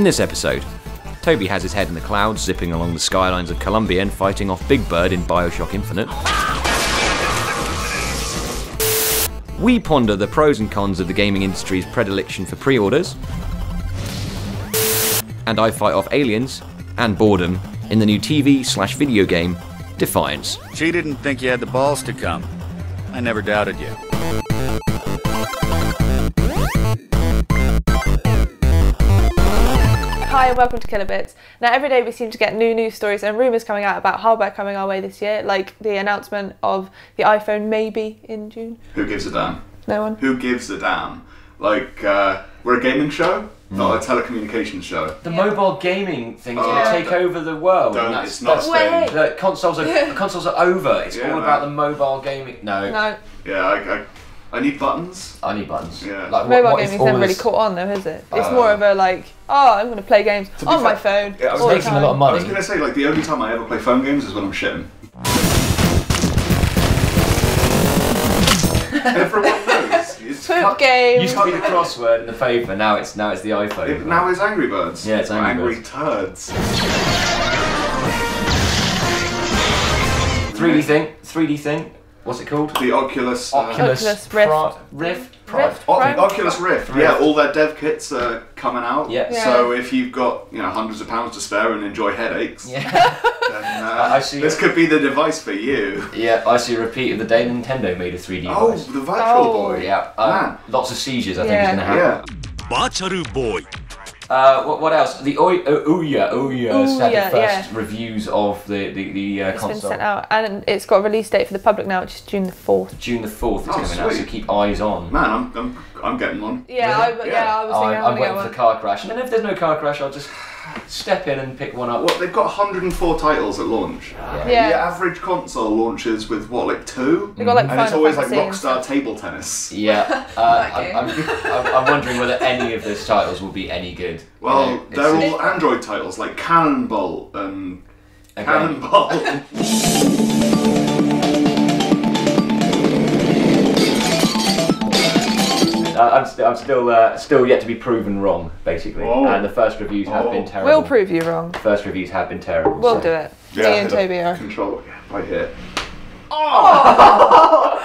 In this episode, Toby has his head in the clouds, zipping along the skylines of Columbia and fighting off Big Bird in BioShock Infinite. We ponder the pros and cons of the gaming industry's predilection for pre-orders. And I fight off aliens and boredom in the new TV/video game, Defiance. She didn't think you had the balls to come. I never doubted you. Hi and welcome to Killer Bits. Now every day we seem to get new news stories and rumours coming out about hardware coming our way this year, like the announcement of the iPhone maybe in June. Who gives a damn? No one. Who gives a damn? Like, we're a gaming show, not a telecommunications show. The mobile gaming thing's going to take over the world. It's not staying. The consoles are over. It's all about the mobile gaming. No. Yeah, I need buttons. I need buttons. Yeah. Like, mobile gaming's never really caught on though, is it? It's more of a like, oh, I'm going to play games on my phone. Yeah, I was making a lot of money. I was going to say, like, the only time I ever play phone games is when I'm shitting. Everyone knows. Poop game. Used to be the crossword and the favour. Now it's the iPhone. Now it's Angry Birds. Yeah, it's Angry Birds. Turds. 3D thing. What's it called? The Oculus Rift. Oculus Rift. Yeah, all their dev kits are coming out. Yeah. So if you've got hundreds of pounds to spare and enjoy headaches, then this could be the device for you. Yeah, I see a repeat of the day Nintendo made a 3D device. Oh, the Virtual Boy. Yeah. Lots of seizures, I think, is going to happen. Yeah. Virtual Boy. What else? The Ouya had the first reviews of the console. It's been sent out, and it's got a release date for the public now, which is June the 4th. June the 4th it's coming out, so keep eyes on. Man, I'm getting one. Yeah, I was thinking I'm waiting for the car crash, and then if there's no car crash, I'll just step in and pick one up. What, they've got 104 titles at launch. Yeah. The average console launches with what, like 2? They've got like and it's always like Fantasy Rockstar table tennis. Yeah, I'm wondering whether any of those titles will be any good. Well, they're all Android titles like Cannonball and Cannonball. I'm still yet to be proven wrong, basically. And the first reviews have been terrible. We'll prove you wrong. First reviews have been terrible. We'll do it. Me and Toby are. Control right here. Oh!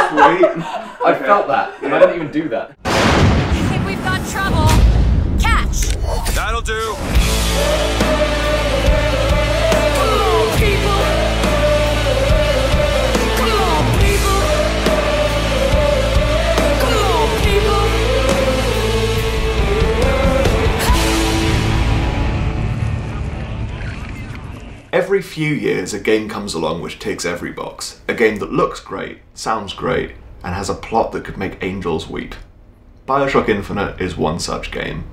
Sweet. I felt that. I didn't even do that. I think we've got trouble. Catch. That'll do. Every few years a game comes along which ticks every box. A game that looks great, sounds great, and has a plot that could make angels weep. BioShock Infinite is one such game.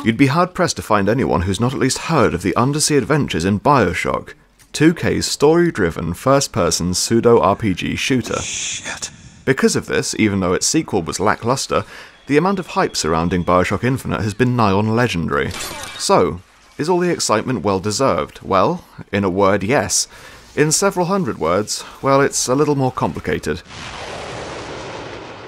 You'd be hard-pressed to find anyone who's not at least heard of the undersea adventures in BioShock, 2K's story-driven, first-person pseudo-RPG shooter. Shit. Because of this, even though its sequel was lackluster, the amount of hype surrounding BioShock Infinite has been nigh on legendary. So, is all the excitement well-deserved? Well, in a word, yes. In several hundred words, well, it's a little more complicated.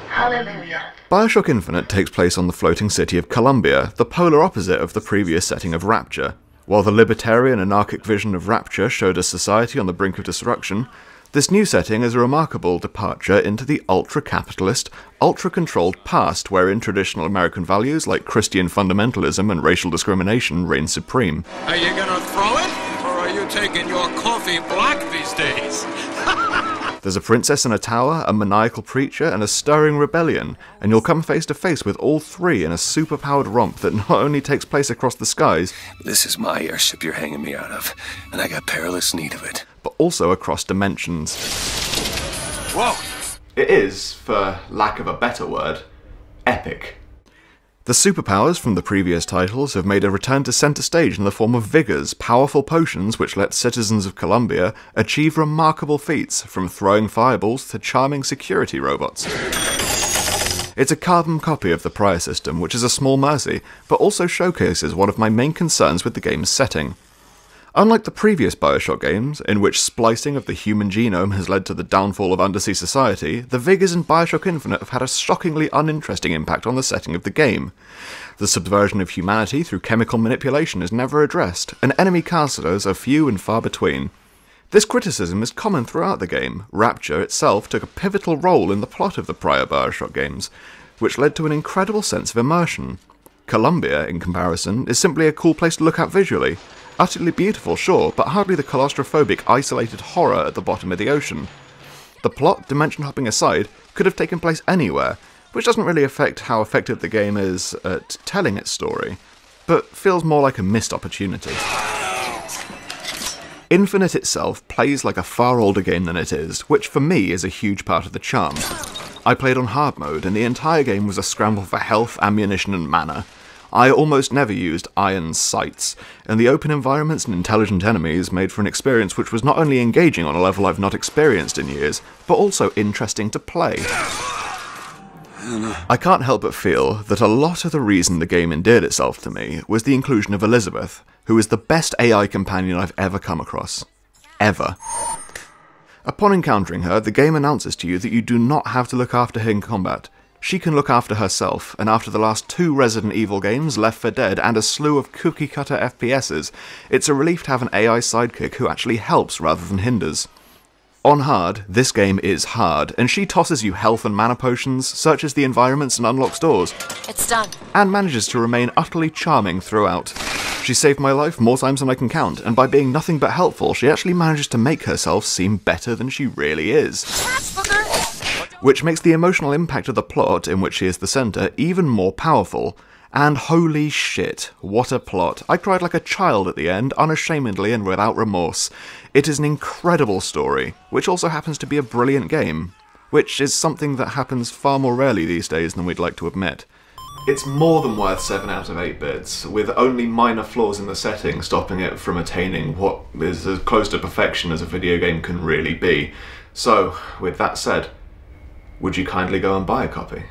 Hallelujah. BioShock Infinite takes place on the floating city of Columbia, the polar opposite of the previous setting of Rapture. While the libertarian anarchic vision of Rapture showed a society on the brink of destruction, this new setting is a remarkable departure into the ultra-capitalist, ultra-controlled past wherein traditional American values like Christian fundamentalism and racial discrimination reign supreme. Are you gonna throw it? Or are you taking your coffee black these days? There's a princess in a tower, a maniacal preacher, and a stirring rebellion, and you'll come face to face with all three in a super-powered romp that not only takes place across the skies, This is my airship you're hanging me out of, and I got perilous need of it. but also across dimensions. Whoa! It is, for lack of a better word, epic. The superpowers from the previous titles have made a return to centre stage in the form of vigors, powerful potions which let citizens of Columbia achieve remarkable feats, from throwing fireballs to charming security robots. It's a carbon copy of the prior system, which is a small mercy, but also showcases one of my main concerns with the game's setting. Unlike the previous BioShock games, in which splicing of the human genome has led to the downfall of undersea society, the Vigors in BioShock Infinite have had a shockingly uninteresting impact on the setting of the game. The subversion of humanity through chemical manipulation is never addressed, and enemy casters are few and far between. This criticism is common throughout the game. Rapture itself took a pivotal role in the plot of the prior BioShock games, which led to an incredible sense of immersion. Columbia, in comparison, is simply a cool place to look at visually. Utterly beautiful, sure, but hardly the claustrophobic, isolated horror at the bottom of the ocean. The plot, dimension hopping aside, could have taken place anywhere, which doesn't really affect how effective the game is at telling its story, but feels more like a missed opportunity. Infinite itself plays like a far older game than it is, which for me is a huge part of the charm. I played on hard mode, and the entire game was a scramble for health, ammunition, and mana. I almost never used iron sights, and the open environments and intelligent enemies made for an experience which was not only engaging on a level I've not experienced in years, but also interesting to play. I can't help but feel that a lot of the reason the game endeared itself to me was the inclusion of Elizabeth, who is the best AI companion I've ever come across. Ever. Upon encountering her, the game announces to you that you do not have to look after her in combat. She can look after herself, and after the last 2 Resident Evil games, Left 4 Dead, and a slew of cookie-cutter FPSs, it's a relief to have an AI sidekick who actually helps rather than hinders. On hard, this game is hard, and she tosses you health and mana potions, searches the environments and unlocks doors. It's done. And manages to remain utterly charming throughout. She saved my life more times than I can count, and by being nothing but helpful, she actually manages to make herself seem better than she really is. Which makes the emotional impact of the plot, in which she is the centre, even more powerful. And holy shit, what a plot. I cried like a child at the end, unashamedly and without remorse. It is an incredible story, which also happens to be a brilliant game, which is something that happens far more rarely these days than we'd like to admit. It's more than worth 7 out of 8 bits, with only minor flaws in the setting stopping it from attaining what is as close to perfection as a video game can really be. So, with that said, would you kindly go and buy a copy?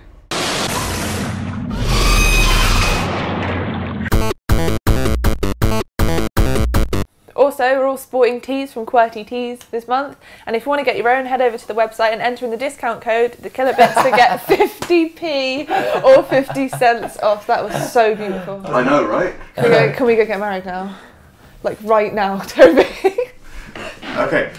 Also, we're all sporting tees from QWERTY Tees this month, and if you want to get your own, head over to the website and enter in the discount code, the kilobits, to get 50p or 50 cents off. That was so beautiful. I know, right? Can we go get married now? Like right now, Toby. Okay,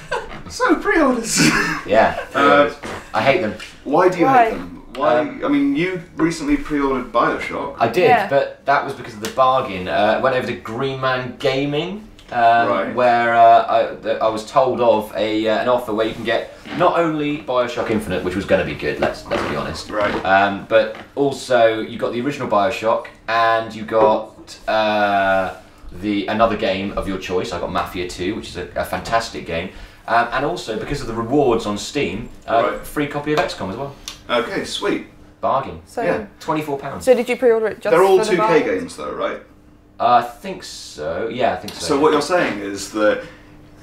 so pre-orders. Yeah, pre-orders. I hate them. Why do you hate them? Why? I mean, you recently pre-ordered BioShock. I did, Yeah. but that was because of the bargain. I went over to Green Man Gaming, Right. where I was told of an offer where you can get not only BioShock Infinite, which was going to be good, let's be honest, Right. but also you got the original BioShock, and you got another game of your choice. I got Mafia 2, which is a fantastic game, and also because of the rewards on Steam, Right. free copy of XCOM as well. Okay, sweet. Bargain. So, Yeah. £24. so did you pre-order it just They're all for the 2K bargains? games though, right? I think so. Yeah, I think so. So what you're saying is that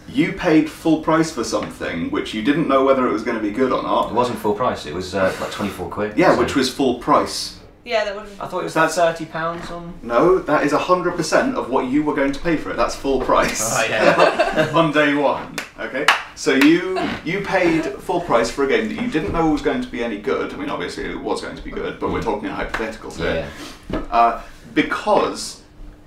you paid full price for something which you didn't know whether it was going to be good or It not. wasn't full price. It was like 24 quid. Yeah, so- which was full price. Yeah, that would. I thought it was £30 on. No, that is 100% of what you were going to pay for it. That's full price. Oh, yeah. On day one. Okay? So you paid full price for a game that you didn't know was going to be any good. I mean, obviously it was going to be good, but we're talking in hypotheticals here. Because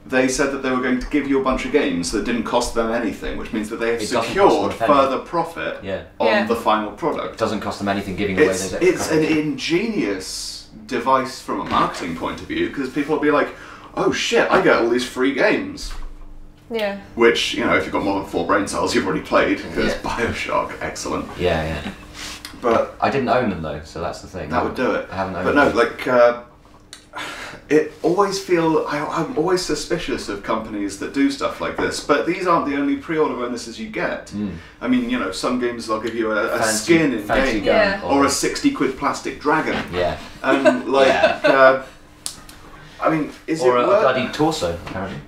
they said that they were going to give you a bunch of games that didn't cost them anything, which means that they have It doesn't cost secured them a penny. further profit Yeah. on Yeah. the final It product. doesn't cost them anything giving away those extra It's an copies. ingenious device from a marketing point of view, because people will be like, oh shit, I get all these free games. Yeah. Which, you know, if you've got more than 4 brain cells, you've already played, because Yeah. BioShock, excellent. Yeah, yeah. But I didn't own them though, so that's the thing. that would do it. I haven't owned But no, them. like, it always I'm always suspicious of companies that do stuff like this, but these aren't the only pre-order bonuses you get. I mean, you know, some games they'll give you a skin in fancy game, gun, Yeah. or a 60 quid plastic dragon. Yeah. And like, I mean, is Or it a worth? bloody torso, apparently.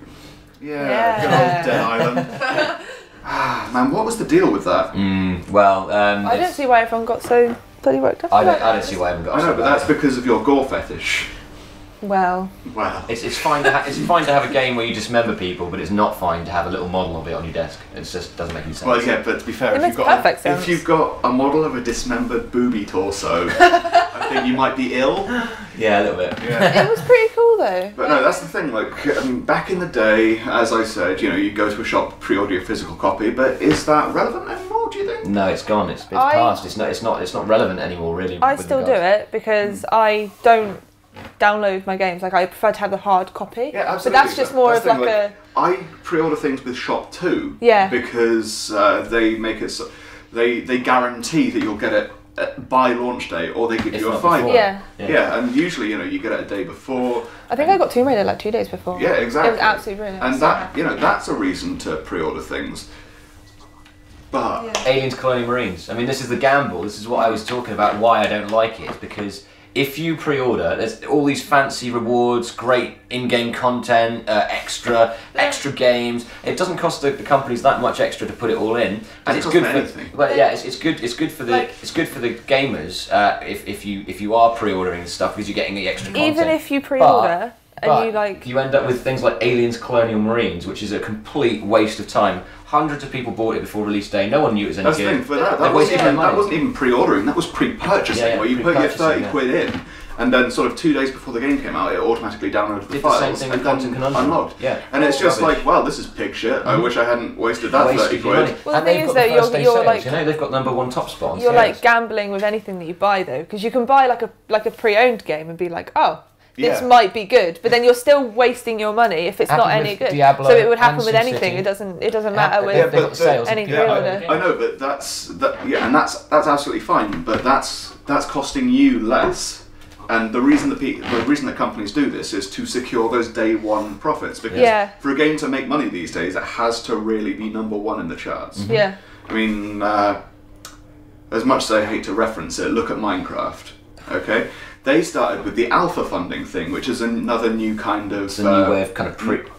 Yeah. Good old Dead Island. Ah, man, what was the deal with that? Well, I don't see why everyone got so bloody worked up. I about don't it. see why I haven't got. I know, so but bad. that's because of your gore fetish. Well, it's fine to it's fine to have a game where you dismember people, but it's not fine to have a little model of it on your desk. It just doesn't make any sense. Well, yeah, but to be fair, if you've got a model of a dismembered booby torso, I think you might be ill. Yeah, a little bit. Yeah. It was pretty cool though. But no, that's the thing. Like, I mean, back in the day, as I said, you go to a shop, pre-order your physical copy. But is that relevant anymore? Do you think? No, it's gone. It's past. It's not relevant anymore, really. I still do it because I don't download my games. Like, I prefer to have the hard copy. Yeah, absolutely. But that's just more of like a. I pre-order things with Shop too. Yeah. Because they make it so they guarantee that you'll get it by launch day, or they give you a $5. Yeah. Yeah, and usually you get it a day before. I think I got Tomb Raider like 2 days before. Yeah, exactly. It was absolutely brilliant. And that that's a reason to pre-order things. But Aliens Colonial Marines. I mean, this is the gamble. This is what I was talking about. Why I don't like it is because if you pre-order, there's all these fancy rewards, great in-game content, extra games. It doesn't cost the companies that much extra to put it all in, and it's good for. Well, yeah, it's good. It's good for the gamers if you are pre-ordering stuff because you're getting the extra content. Even if you pre-order. And you end up with things like Aliens Colonial Marines, which is a complete waste of time. Hundreds of people bought it before release day. No one knew it was any good. That's the thing, that wasn't even pre-ordering, that was pre-purchasing, where you put your 30 quid in, and then sort of 2 days before the game came out, it automatically downloaded the files same thing and then unlocked. Yeah. And it's just like, wow, this is pig shit. I wish I hadn't wasted that 30 quid. Well, the thing is that you're like, they've got #1 top spots. You're like gambling with anything that you buy though, because you can buy like a pre-owned game and be like, oh, this might be good, but then you're still wasting your money if it's not any good. Diablo so it would happen with anything. It doesn't matter with any pre-order. I know, but that's absolutely fine. But that's costing you less. And the reason that companies do this is to secure those day one profits. Because for a game to make money these days, it has to really be #1 in the charts. Mm-hmm. Yeah. I mean, as much as I hate to reference it, look at Minecraft. Okay. They started with the alpha funding thing, which is another new kind of... It's a new way of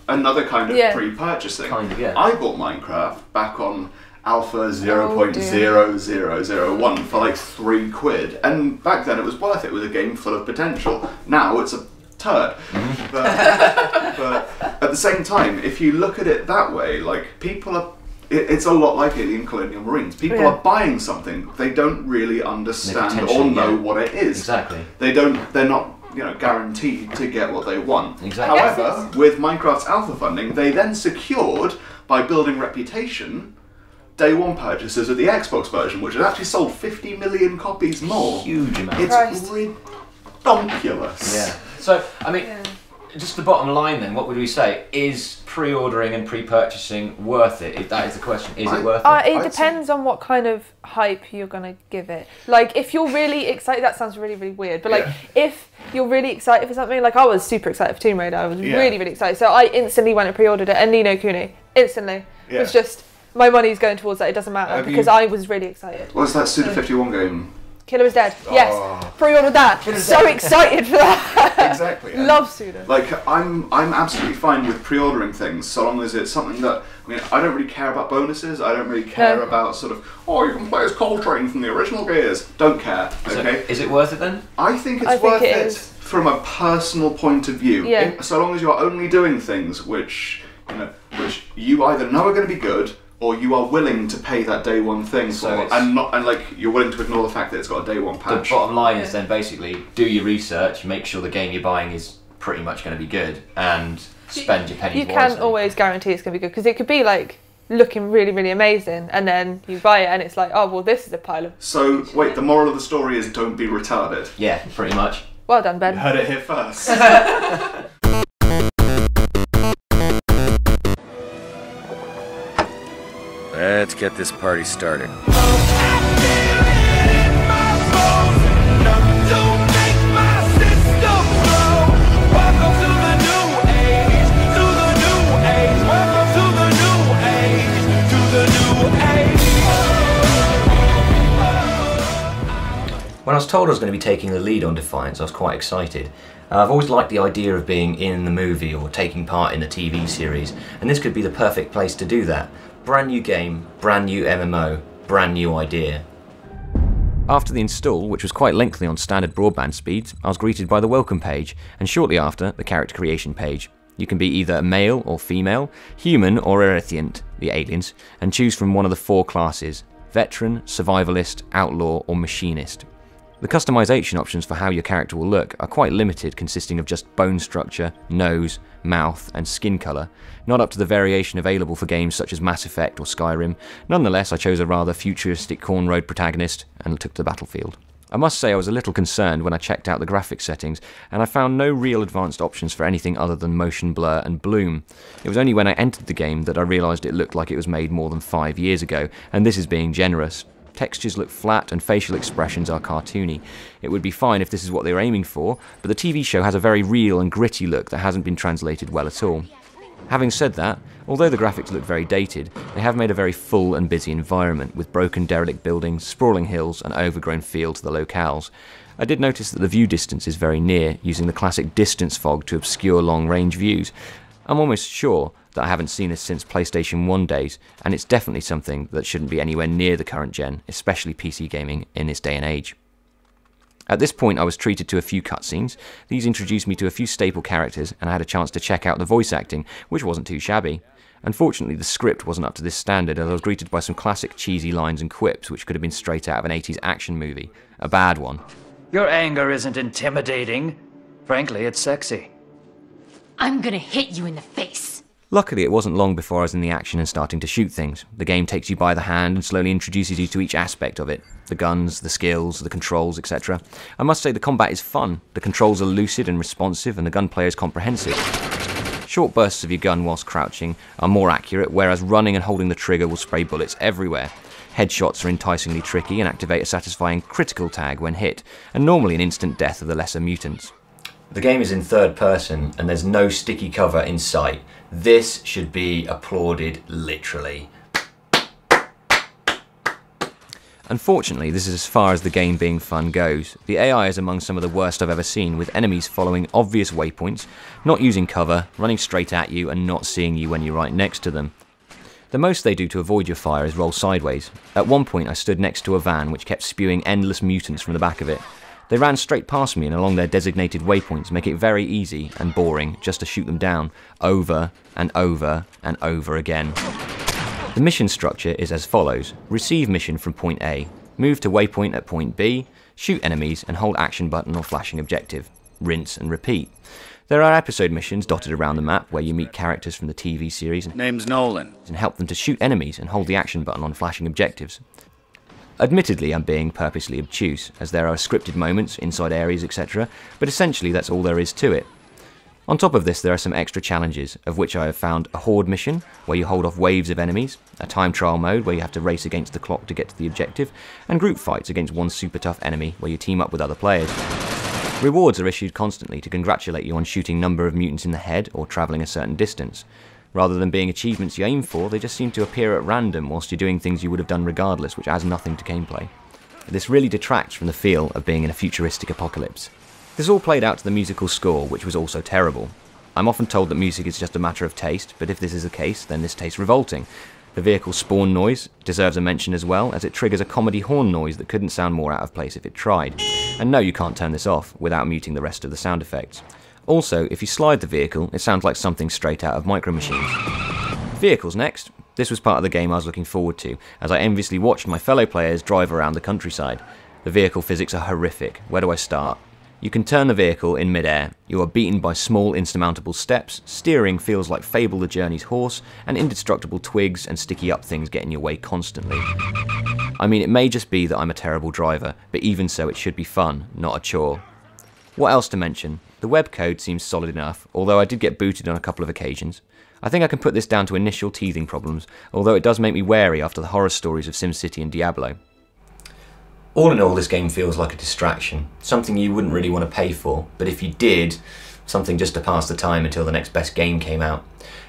another kind of pre-purchasing. Kind of, yeah. I bought Minecraft back on alpha 0.0001 for like 3 quid, and back then it was worth it. It was a game full of potential. Now it's a turd. But at the same time, if you look at it that way, like people are... It's a lot like Alien Colonial Marines. People are buying something they don't really understand or know what it is. Exactly. They're not guaranteed to get what they want. Exactly. However, with Minecraft's alpha funding, they then secured by building reputation day one purchases of the Xbox version, which has actually sold 50 million copies more. Huge amount. It's ridiculous. Yeah. So I mean. Just the bottom line then, what would we say? Is pre-ordering and pre-purchasing worth it? That is the question. Is it worth it? It depends on what kind of hype you're going to give it. Like, if you're really excited, that sounds really, really weird, but like, if you're really excited for something, like I was super excited for Tomb Raider, I was really, really excited, so I instantly went and pre-ordered it, and Ni no Kuni, instantly. It was just, my money's going towards that, it doesn't matter, because I was really excited. What's that Suda51 game? Killer is Dead. Yes, pre-ordered that. So excited for that. Exactly. Yeah. Love Suda. Like I'm absolutely fine with pre-ordering things so long as it's something that I don't really care about bonuses. I don't really care about sort of you can play as Coltrane from the original Gears. Don't care. Okay. So, is it worth it then? I think it's worth it from a personal point of view. Yeah. So long as you're only doing things which you either know are going to be good, or you are willing to pay that day one thing and you're willing to ignore the fact that it's got a day one patch. The bottom line is then basically do your research, make sure the game you're buying is pretty much going to be good, and spend your pennies wisely. You can't always guarantee it's going to be good, because it could be like looking really, really amazing, and then you buy it and it's like, oh well, this is a pile of... So wait, the moral of the story is don't be retarded. Yeah, pretty much. Well done, Ben. You heard it here first. Let's get this party started. When I was told I was going to be taking the lead on Defiance, I was quite excited. I've always liked the idea of being in the movie or taking part in the TV series, and this could be the perfect place to do that. Brand new game, brand new MMO, brand new idea. After the install, which was quite lengthy on standard broadband speeds, I was greeted by the welcome page, and shortly after, the character creation page. You can be either male or female, human or Erythiant, the aliens, and choose from one of the 4 classes: veteran, survivalist, outlaw, or machinist. The customization options for how your character will look are quite limited, consisting of just bone structure, nose, mouth, and skin colour, not up to the variation available for games such as Mass Effect or Skyrim. Nonetheless, I chose a rather futuristic cornrowed protagonist and took to the battlefield. I must say I was a little concerned when I checked out the graphics settings, and I found no real advanced options for anything other than motion blur and bloom. It was only when I entered the game that I realised it looked like it was made more than 5 years ago, and this is being generous. Textures look flat and facial expressions are cartoony. It would be fine if this is what they were aiming for, but the TV show has a very real and gritty look that hasn't been translated well at all. Having said that, although the graphics look very dated, they have made a very full and busy environment, with broken derelict buildings, sprawling hills and overgrown fields to the locales. I did notice that the view distance is very near, using the classic distance fog to obscure long-range views. I'm almost sure that I haven't seen this since PlayStation 1 days, and it's definitely something that shouldn't be anywhere near the current gen, especially PC gaming in this day and age. At this point I was treated to a few cutscenes. These introduced me to a few staple characters, and I had a chance to check out the voice acting, which wasn't too shabby. Unfortunately, the script wasn't up to this standard, as I was greeted by some classic cheesy lines and quips which could have been straight out of an 80s action movie. A bad one. Your anger isn't intimidating. Frankly, it's sexy. I'm gonna hit you in the face. Luckily, it wasn't long before I was in the action and starting to shoot things. The game takes you by the hand and slowly introduces you to each aspect of it. The guns, the skills, the controls, etc. I must say the combat is fun. The controls are lucid and responsive, and the gunplay is comprehensive. Short bursts of your gun whilst crouching are more accurate, whereas running and holding the trigger will spray bullets everywhere. Headshots are enticingly tricky and activate a satisfying critical tag when hit, and normally an instant death of the lesser mutants. The game is in third person, and there's no sticky cover in sight. This should be applauded literally. Unfortunately, this is as far as the game being fun goes. The AI is among some of the worst I've ever seen, with enemies following obvious waypoints, not using cover, running straight at you and not seeing you when you're right next to them. The most they do to avoid your fire is roll sideways. At one point I stood next to a van which kept spewing endless mutants from the back of it. They ran straight past me and along their designated waypoints, make it very easy and boring just to shoot them down, over and over and over again. The mission structure is as follows: receive mission from point A, move to waypoint at point B, shoot enemies and hold action button or flashing objective, rinse and repeat. There are episode missions dotted around the map where you meet characters from the TV series Name's Nolan. and help them to shoot enemies and hold the action button on flashing objectives. Admittedly, I'm being purposely obtuse, as there are scripted moments, inside areas, etc., but essentially that's all there is to it. On top of this, there are some extra challenges, of which I have found a horde mission, where you hold off waves of enemies, a time trial mode where you have to race against the clock to get to the objective, and group fights against one super tough enemy where you team up with other players. Rewards are issued constantly to congratulate you on shooting number of mutants in the head or travelling a certain distance. Rather than being achievements you aim for, they just seem to appear at random whilst you're doing things you would have done regardless, which adds nothing to gameplay. This really detracts from the feel of being in a futuristic apocalypse. This all played out to the musical score, which was also terrible. I'm often told that music is just a matter of taste, but if this is the case, then this tastes revolting. The vehicle spawn noise deserves a mention as well, as it triggers a comedy horn noise that couldn't sound more out of place if it tried. And no, you can't turn this off without muting the rest of the sound effects. Also, if you slide the vehicle, it sounds like something straight out of Micro Machines. Vehicles next. This was part of the game I was looking forward to, as I enviously watched my fellow players drive around the countryside. The vehicle physics are horrific. Where do I start? You can turn the vehicle in mid-air. You are beaten by small insurmountable steps, steering feels like Fable the Journey's horse, and indestructible twigs and sticky up things get in your way constantly. I mean, it may just be that I'm a terrible driver, but even so it should be fun, not a chore. What else to mention? The web code seems solid enough, although I did get booted on a couple of occasions. I think I can put this down to initial teething problems, although it does make me wary after the horror stories of SimCity and Diablo. All in all, this game feels like a distraction, something you wouldn't really want to pay for, but if you did, something just to pass the time until the next best game came out.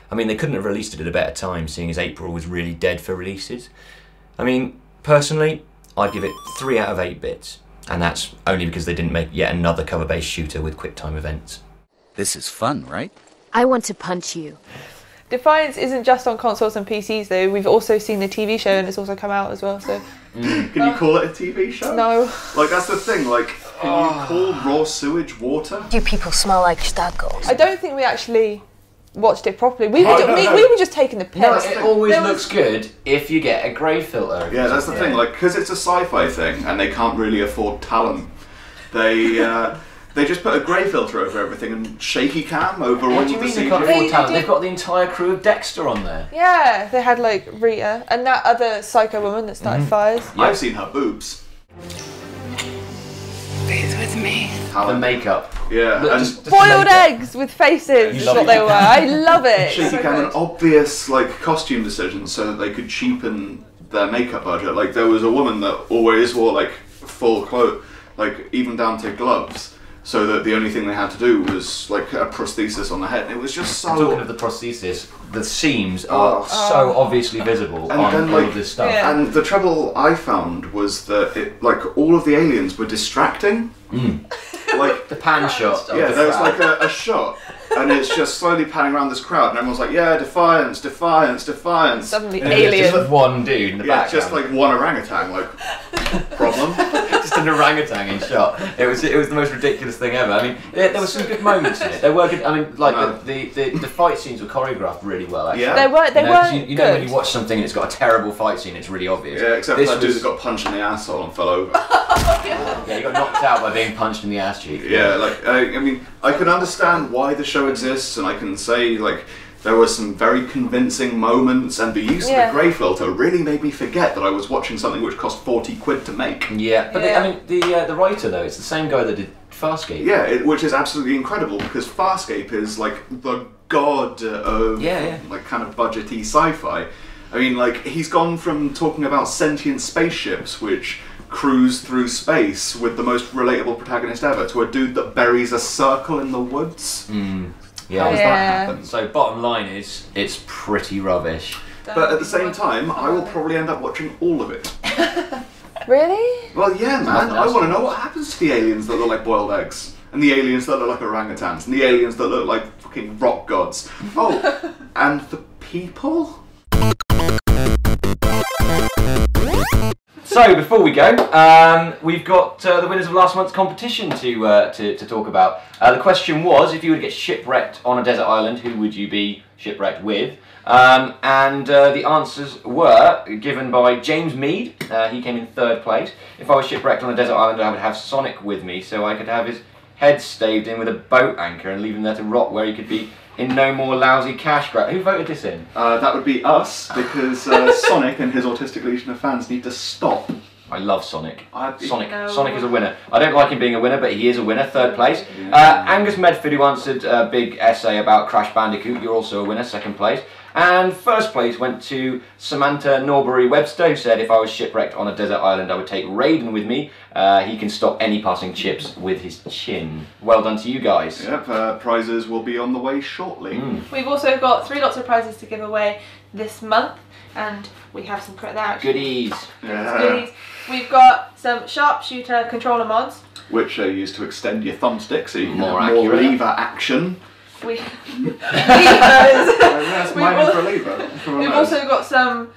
I mean, they couldn't have released it at a better time, seeing as April was really dead for releases. I mean, personally, I'd give it 3 out of 8 bits. And that's only because they didn't make yet another cover-based shooter with quick-time events. This is fun, right? I want to punch you. Defiance isn't just on consoles and PCs though, we've also seen the TV show and it's also come out as well, so Can you call it a TV show? No. Like, that's the thing, like, can you call raw sewage water? You people smell like stackles. I don't think we actually watched it properly. We were just taking the piss. No, it always looks good if you get a grey filter. Yeah, that's the thing, like, because it's a sci-fi thing, and they can't really afford talent, they just put a grey filter over everything and shaky cam over all What do you the mean they CGI. can't afford They talent? did- They've got the entire crew of Dexter on there. Yeah, they had like Rita and that other psycho woman that started fires. I've seen her boobs. Bathe with me. The makeup. Yeah, Look, and just the Boiled makeup. eggs with faces is love what it. they were. I love it. shaky So cam good. and obvious, like, costume decisions so that they could cheapen their makeup budget. Like, there was a woman that always wore, like, full clothes, like, even down to gloves, so that the only thing they had to do was, like, a prosthesis on the head. It was just so... Talking of the prosthesis, the seams are so obviously visible And on then, all like, of this stuff. Yeah. And the trouble I found was that, it, like, all of the aliens were distracting. Like, The pan shot. of yeah, the there was crowd. like a shot, and it's just slowly panning around this crowd, and everyone's like, yeah, Defiance, Defiance, Defiance. Suddenly And it's aliens. Just one dude in the Yeah, background. just like one orangutan, like, problem? Just an orangutan in shot. It was the most ridiculous thing ever. I mean, there were some good moments in it. There were good. I mean, like No. the fight scenes were choreographed really well. Actually. Yeah. They weren't. They You know, 'cause weren't you know when good. you watch something and it's got a terrible fight scene, it's really obvious. Yeah, except This for that dude was- that got punched in the asshole and fell over. Yeah, you got knocked out by being punched in the ass cheek. Yeah, like, I mean, I can understand why the show exists, and I can say, like, there were some very convincing moments, and the use Yeah. of the grey filter really made me forget that I was watching something which cost 40 quid to make. Yeah, but Yeah. I mean, the writer though, it's the same guy that did Farscape. Yeah, which is absolutely incredible, because Farscape is, like, the god of, Yeah. like, kind of budgety sci-fi. I mean, like, he's gone from talking about sentient spaceships, which cruise through space with the most relatable protagonist ever, to a dude that buries a circle in the woods. Yeah. How does Yeah. that happen? So bottom line is, it's pretty rubbish. But at the same time, I will probably end up watching all of it. Really? Well, yeah, man, nothing I else want to to know what happens to the aliens that look like boiled eggs, and the aliens that look like orangutans, and the aliens that look like fucking rock gods. Oh, and the people? So before we go, we've got the winners of last month's competition to talk about. The question was, if you were to get shipwrecked on a desert island, who would you be shipwrecked with? And the answers were given by James Mead. He came in 3rd place. If I was shipwrecked on a desert island, I would have Sonic with me, so I could have his head staved in with a boat anchor and leave him there to rot, where he could be in no more lousy cash grab. Who voted this in? That would be us, because Sonic and his autistic legion of fans need to stop. I love Sonic. Sonic No. Sonic is a winner. I don't like him being a winner, but he is a winner, 3rd place. Angus Medford, who answered a big essay about Crash Bandicoot, you're also a winner, 2nd place. And 1st place went to Samantha Norbury Webster, who said, if I was shipwrecked on a desert island, I would take Raiden with me. He can stop any passing chips with his chin. Well done to you guys. Yep, prizes will be on the way shortly. We've also got 3 lots of prizes to give away this month, and we have some there actually. Goodies. Goodies. We've got some sharpshooter controller mods. Which are used to extend your thumbstick so you can More have more accurate. lever action. We That's We've mine al- for a lever. For a We've mouse. also got some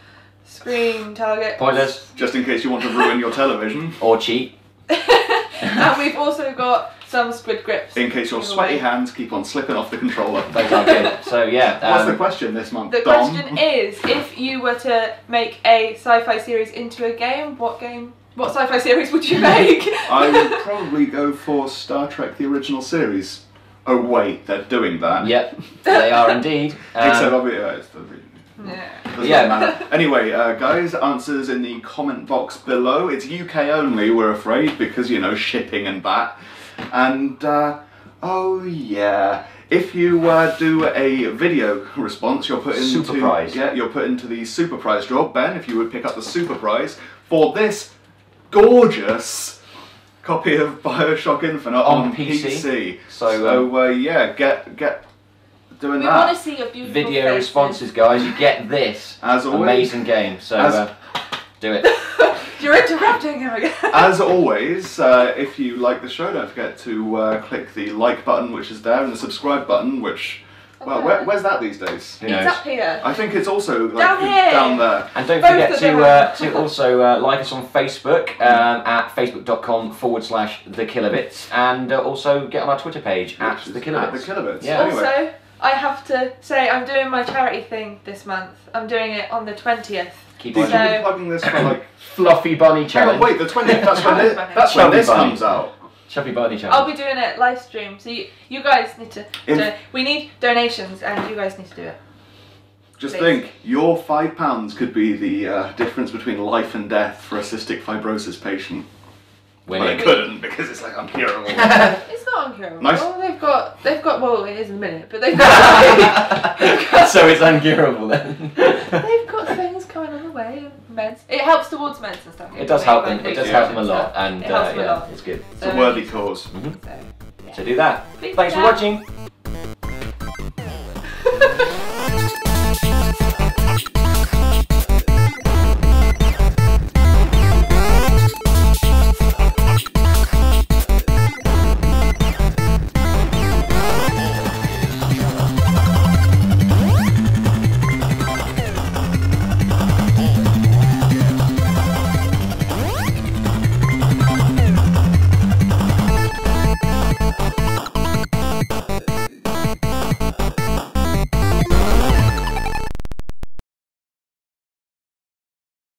screen targets. Pointless. Just in case you want to ruin your television. Or cheat. And we've also got some squid grips. In case your to give sweaty away. hands keep on slipping off the controller. Those are good. So yeah. What's the question this month, The Dom? question is, if you were to make a sci-fi series into a game, what sci-fi series would you make? I would probably go for Star Trek: The Original Series. Oh wait, they're doing that. Yep, they are indeed. Except obviously, it's the doesn't Yeah. matter. Anyway, guys, answers in the comment box below. It's UK only, we're afraid, because, you know, shipping and that. And, oh yeah, if you do a video response, you're put into... Super prize. Yeah, you're put into the super prize draw. Ben, if you would pick up the super prize for this gorgeous copy of BioShock Infinite on PC. So, yeah, get doing We that. want to see your beautiful video faces. responses, guys. You get this As always. amazing game. So do it. You're interrupting him again. As always, if you like the show, don't forget to click the like button, which is there, and the subscribe button, which Well, where's that these days? Who knows? It's up here. I think it's also like Down here. down there. And don't Both forget of them. to also like us on Facebook at facebook.com/thekillerbits, and also get on our Twitter page at the Killerbits. The Killerbits. Yeah. Anyway. Also, I have to say I'm doing my charity thing this month. I'm doing it on the 20th. Keep Why on should we be plugging this for like? Fluffy Bunny Hang Challenge. on, wait, the 20th. That's when Chubby this bunny. comes out. Chubby Bunny Challenge. I'll be doing it live stream, so you guys need to. We need donations, and you guys need to do it. Just Please. think, your £5 could be the difference between life and death for a cystic fibrosis patient. Well, Winning. they couldn't because it's like uncurable. It's not uncurable. Nice. They've got. Well, it is in a minute, but they've got. So it's uncurable then. They've got things coming on the way, meds. It helps towards meds and stuff. It does help them. It does help them a lot, and it helps them a yeah, lot. it's good. It's a worthy cause. So, yeah. So do that. Please Thanks do for that. watching.